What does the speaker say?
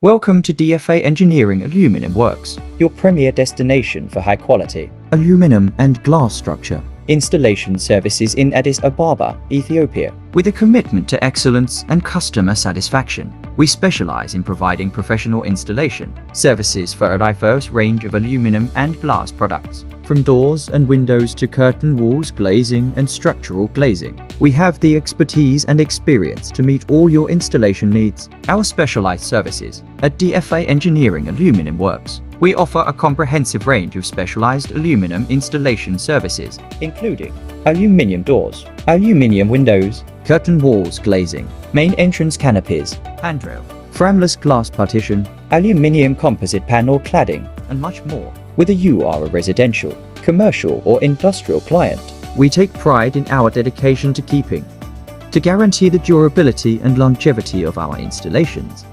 Welcome to DFA Engineering Aluminum Works, your premier destination for high quality aluminum and glass structure installation services in Addis Ababa, Ethiopia. with a commitment to excellence and customer satisfaction. We specialize in providing professional installation Services for a diverse range of aluminum and glass products. from doors and windows to curtain walls, glazing and structural glazing. We have the expertise and experience to meet all your installation needs. Our specialized services at DFA Engineering Aluminum Works. We offer a comprehensive range of specialized aluminum installation services, including aluminum doors, aluminum windows, Curtain walls glazing, main entrance canopies, handrail, frameless glass partition, aluminum composite panel cladding, and much more. whether you are a residential, commercial, or industrial client. We take pride in our dedication to keeping. To guarantee the durability and longevity of our installations,